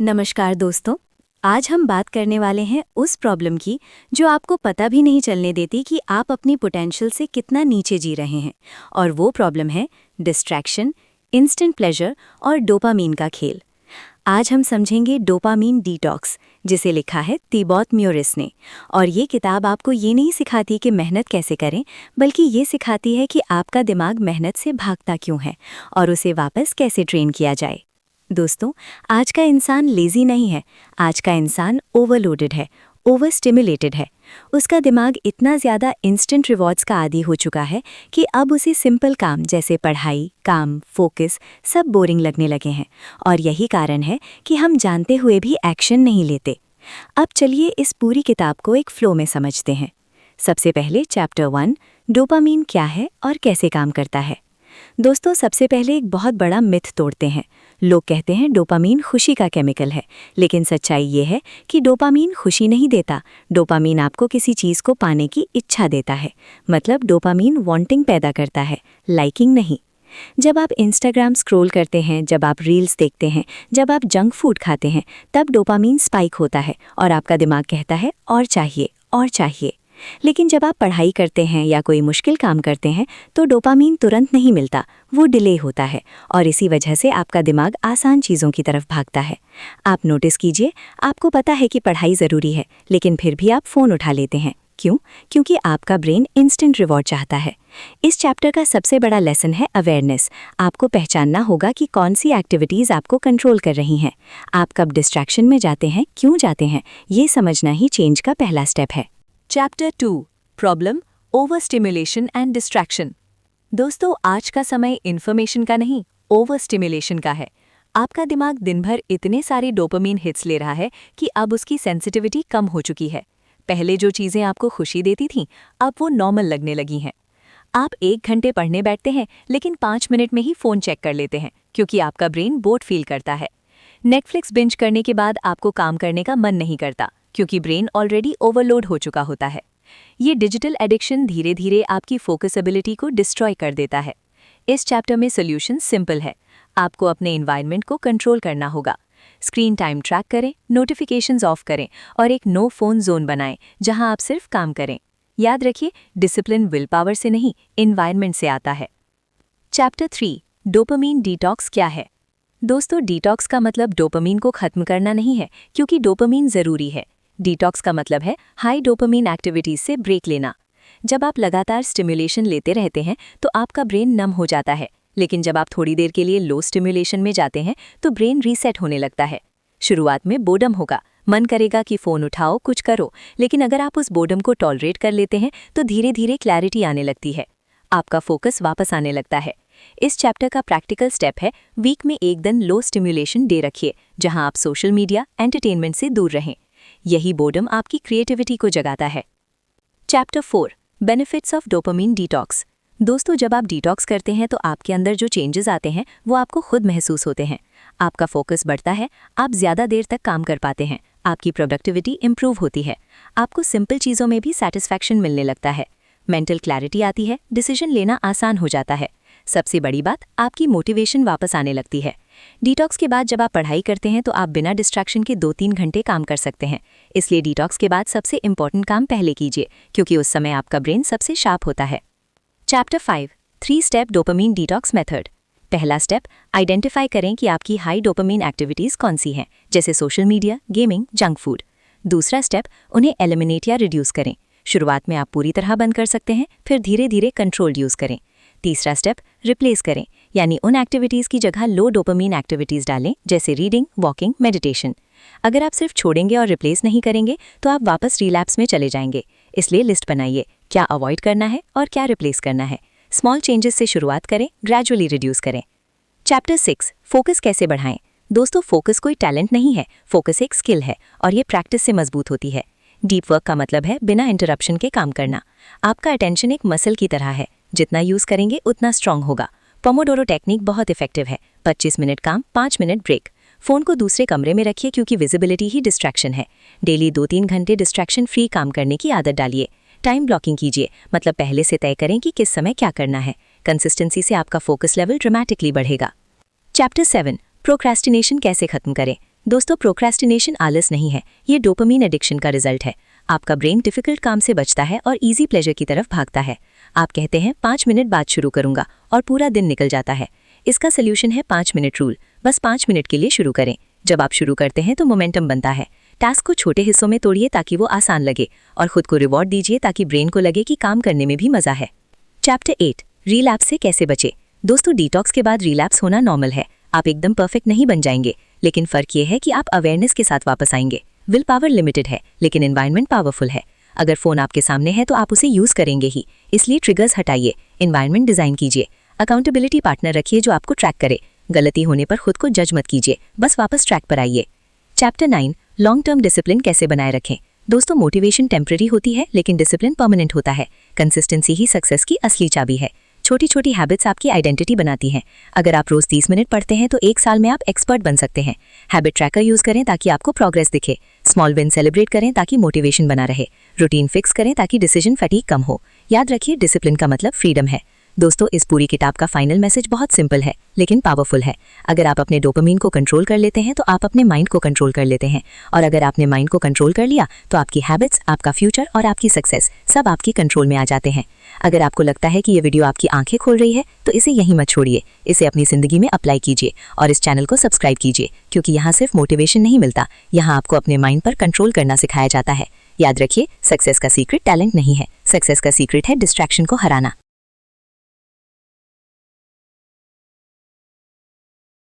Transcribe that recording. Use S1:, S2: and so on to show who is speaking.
S1: नमस्कार दोस्तों। आज हम बात करने वाले हैं उस प्रॉब्लम की जो आपको पता भी नहीं चलने देती कि आप अपनी पोटेंशियल से कितना नीचे जी रहे हैं। और वो प्रॉब्लम है डिस्ट्रैक्शन, इंस्टेंट प्लेजर और डोपामीन का खेल। आज हम समझेंगे डोपामीन डिटॉक्स, जिसे लिखा है तिबॉत म्यूरिस ने। और ये किताब आपको ये नहीं सिखाती कि मेहनत कैसे करें, बल्कि ये सिखाती है कि आपका दिमाग मेहनत से भागता क्यों है और उसे वापस कैसे ट्रेन किया जाए। दोस्तों, आज का इंसान लेजी नहीं है, आज का इंसान ओवरलोडेड है, ओवर स्टिमुलेटेड है। उसका दिमाग इतना ज़्यादा इंस्टेंट रिवॉर्ड्स का आदी हो चुका है कि अब उसे सिंपल काम जैसे पढ़ाई, काम, फोकस सब बोरिंग लगने लगे हैं। और यही कारण है कि हम जानते हुए भी एक्शन नहीं लेते। अब चलिए इस पूरी किताब को एक फ्लो में समझते हैं। सबसे पहले चैप्टर 1, डोपामीन क्या है और कैसे काम करता है। दोस्तों, सबसे पहले एक बहुत बड़ा मिथ तोड़ते हैं। लोग कहते हैं डोपामीन खुशी का केमिकल है, लेकिन सच्चाई ये है कि डोपामीन खुशी नहीं देता। डोपामीन आपको किसी चीज़ को पाने की इच्छा देता है। मतलब डोपामीन वांटिंग पैदा करता है, लाइकिंग नहीं। जब आप इंस्टाग्राम स्क्रॉल करते हैं, जब आप रील्स देखते हैं, जब आप जंक फूड खाते हैं, तब डोपामीन स्पाइक होता है और आपका दिमाग कहता है और चाहिए और चाहिए। लेकिन जब आप पढ़ाई करते हैं या कोई मुश्किल काम करते हैं तो डोपामीन तुरंत नहीं मिलता, वो डिले होता है और इसी वजह से आपका दिमाग आसान चीज़ों की तरफ भागता है। आप नोटिस कीजिए, आपको पता है कि पढ़ाई ज़रूरी है, लेकिन फिर भी आप फ़ोन उठा लेते हैं। क्यों? क्योंकि आपका ब्रेन इंस्टेंट रिवॉर्ड चाहता है। इस चैप्टर का सबसे बड़ा लेसन है अवेयरनेस। आपको पहचानना होगा कि कौन सी एक्टिविटीज़ आपको कंट्रोल कर रही हैं। आप कब डिस्ट्रैक्शन में जाते हैं, क्यों जाते हैं, ये समझना ही चेंज का पहला स्टेप है।
S2: Chapter 2, problem, over stimulation and distraction. दोस्तों, आज का समय इन्फॉर्मेशन का नहीं, ओवर स्टिमुलेशन का है। आपका दिमाग दिन भर इतने सारे डोपामीन हिट्स ले रहा है कि अब उसकी सेंसिटिविटी कम हो चुकी है। पहले जो चीज़ें आपको खुशी देती थीं, अब वो नॉर्मल लगने लगी हैं। आप 1 घंटे पढ़ने बैठते हैं, लेकिन 5 मिनट में ही फ़ोन चेक कर लेते हैं, क्योंकि आपका ब्रेन बोर्ड फील करता है। नेटफ्लिक्स बिंज करने के बाद आपको काम करने का मन नहीं करता, क्योंकि ब्रेन ऑलरेडी ओवरलोड हो चुका होता है। ये डिजिटल एडिक्शन धीरे धीरे आपकी फोकसबिलिटी को डिस्ट्रॉय कर देता है। इस चैप्टर में सोल्यूशन सिंपल है। आपको अपने एनवायरनमेंट को कंट्रोल करना होगा। स्क्रीन टाइम ट्रैक करें, नोटिफिकेशंस ऑफ करें और एक नो फोन जोन बनाएं जहां आप सिर्फ काम करें। याद रखिए, डिसिप्लिन विल पावर से नहीं, एनवायरनमेंट से आता है। चैप्टर 3, डोपामीन डिटॉक्स क्या है। दोस्तों, डिटॉक्स का मतलब डोपामीन को खत्म करना नहीं है, क्योंकि डोपामीन ज़रूरी है। डिटॉक्स का मतलब है हाई डोपामीन एक्टिविटीज से ब्रेक लेना। जब आप लगातार स्टिमुलेशन लेते रहते हैं तो आपका ब्रेन नम हो जाता है, लेकिन जब आप थोड़ी देर के लिए लो स्टिमुलेशन में जाते हैं तो ब्रेन रीसेट होने लगता है। शुरुआत में बोर्डम होगा, मन करेगा कि फ़ोन उठाओ, कुछ करो, लेकिन अगर आप उस बोर्डम को टॉलरेट कर लेते हैं तो धीरे धीरे क्लैरिटी आने लगती है। आपका फोकस वापस आने लगता है। इस चैप्टर का प्रैक्टिकल स्टेप है, वीक में 1 दिन लो स्टिमुलेशन डे रखिए, जहां आप सोशल मीडिया, एंटरटेनमेंट से दूर रहें। यही बोर्डम आपकी क्रिएटिविटी को जगाता है। Chapter 4, benefits of dopamine detox. दोस्तों, जब आप डिटॉक्स करते हैं तो आपके अंदर जो चेंजेस आते हैं वो आपको खुद महसूस होते हैं। आपका फोकस बढ़ता है, आप ज़्यादा देर तक काम कर पाते हैं, आपकी प्रोडक्टिविटी इंप्रूव होती है, आपको सिंपल चीज़ों में भी सेटिस्फैक्शन मिलने लगता है, मेंटल क्लैरिटी आती है, डिसीजन लेना आसान हो जाता है। सबसे बड़ी बात, आपकी मोटिवेशन वापस आने लगती है। डिटॉक्स के बाद जब आप पढ़ाई करते हैं तो आप बिना डिस्ट्रैक्शन के 2-3 घंटे काम कर सकते हैं। इसलिए डिटॉक्स के बाद सबसे इंपॉर्टेंट काम पहले कीजिए, क्योंकि उस समय आपका ब्रेन सबसे शार्प होता है। Chapter 5, 3 step dopamine detox method. पहला स्टेप, आइडेंटिफाई करें कि आपकी हाई डोपामीन एक्टिविटीज़ कौन सी हैं, जैसे social media, gaming, junk food. दूसरा स्टेप, उन्हें एलिमिनेट या रिड्यूस करें। शुरुआत में आप पूरी तरह बंद कर सकते हैं, फिर धीरे धीरे कंट्रोल्ड यूज़ करें। तीसरा स्टेप, रिप्लेस करें, यानी उन एक्टिविटीज़ की जगह लो डोपामीन एक्टिविटीज़ डालें, जैसे रीडिंग, वॉकिंग, मेडिटेशन। अगर आप सिर्फ छोड़ेंगे और रिप्लेस नहीं करेंगे तो आप वापस रिलैप्स में चले जाएंगे। इसलिए लिस्ट बनाइए, क्या अवॉइड करना है और क्या रिप्लेस करना है। स्मॉल चेंजेस से शुरुआत करें, ग्रेजुअली रिड्यूस करें। चैप्टर 6, फोकस कैसे बढ़ाएं। दोस्तों, फोकस कोई टैलेंट नहीं है, फोकस एक स्किल है और ये प्रैक्टिस से मजबूत होती है। डीप वर्क का मतलब है बिना इंटरप्शन के काम करना। आपका अटेंशन एक मसल की तरह है, जितना यूज़ करेंगे उतना स्ट्रांग होगा। पोमोडोरो टेक्निक बहुत इफेक्टिव है। 25 मिनट काम, 5 मिनट ब्रेक। फ़ोन को दूसरे कमरे में रखिए, क्योंकि विजिबिलिटी ही डिस्ट्रैक्शन है। डेली 2-3 घंटे डिस्ट्रैक्शन फ्री काम करने की आदत डालिए। टाइम ब्लॉकिंग कीजिए, मतलब पहले से तय करें कि किस समय क्या करना है। कंसिस्टेंसी से आपका फोकस लेवल ड्रामेटिकली बढ़ेगा। चैप्टर 7, प्रोक्रेस्टिनेशन कैसे खत्म करें। दोस्तों, प्रोक्रेस्टिनेशन आलस नहीं है, ये डोपामीन एडिक्शन का रिजल्ट है। आपका ब्रेन डिफिकल्ट काम से बचता है और इजी प्लेजर की तरफ भागता है। आप कहते हैं 5 मिनट बाद शुरू करूंगा और पूरा दिन निकल जाता है। इसका सल्यूशन है 5 मिनट रूल। बस 5 मिनट के लिए शुरू करें। जब आप शुरू करते हैं तो मोमेंटम बनता है। टास्क को छोटे हिस्सों में तोड़िए ताकि वो आसान लगे और खुद को रिवॉर्ड दीजिए ताकि ब्रेन को लगे कि काम करने में भी मजा है। चैप्टर 8, रिलैप्स से कैसे बचे। दोस्तों, डिटॉक्स के बाद रिलैप्स होना नॉर्मल है। आप एकदम परफेक्ट नहीं बन जाएंगे, लेकिन फर्क ये है कि आप अवेयरनेस के साथ वापस आएंगे। विल पावर लिमिटेड है, लेकिन एनवायरनमेंट पावरफुल है। अगर फोन आपके सामने है तो आप उसे यूज करेंगे ही, इसलिए ट्रिगर्स हटाइए, एनवायरनमेंट डिजाइन कीजिए, अकाउंटेबिलिटी पार्टनर रखिए जो आपको ट्रैक करे। गलती होने पर खुद को जज मत कीजिए, बस वापस ट्रैक पर आइए। चैप्टर 9, लॉन्ग टर्म डिसिप्लिन कैसे बनाए रखें। दोस्तों, मोटिवेशन टेम्पररी होती है लेकिन डिसिप्लिन परमानेंट होता है। कंसिस्टेंसी ही सक्सेस की असली चाबी है। छोटी छोटी हैबिट्स आपकी आइडेंटिटी बनाती हैं। अगर आप रोज 30 मिनट पढ़ते हैं तो 1 साल में आप एक्सपर्ट बन सकते हैं। हैबिट ट्रैकर यूज करें ताकि आपको प्रोग्रेस दिखे। स्मॉल विन सेलिब्रेट करें ताकि मोटिवेशन बना रहे। रूटीन फिक्स करें ताकि डिसीजन फटीग कम हो। याद रखिए, डिसिप्लिन का मतलब फ्रीडम है। दोस्तों, इस पूरी किताब का फाइनल मैसेज बहुत सिंपल है लेकिन पावरफुल है। अगर आप अपने डोपामीन को कंट्रोल कर लेते हैं तो आप अपने माइंड को कंट्रोल कर लेते हैं, और अगर आपने माइंड को कंट्रोल कर लिया तो आपकी हैबिट्स, आपका फ्यूचर और आपकी सक्सेस सब आपकी कंट्रोल में आ जाते हैं। अगर आपको लगता है कि ये वीडियो आपकी आंखें खोल रही है तो इसे यहीं मत छोड़िए, इसे अपनी जिंदगी में अप्लाई कीजिए और इस चैनल को सब्सक्राइब कीजिए, क्योंकि यहाँ सिर्फ मोटिवेशन नहीं मिलता, यहाँ आपको अपने माइंड पर कंट्रोल करना सिखाया जाता है। याद रखिए, सक्सेस का सीक्रेट टैलेंट नहीं है, सक्सेस का सीक्रेट है डिस्ट्रैक्शन को हराना।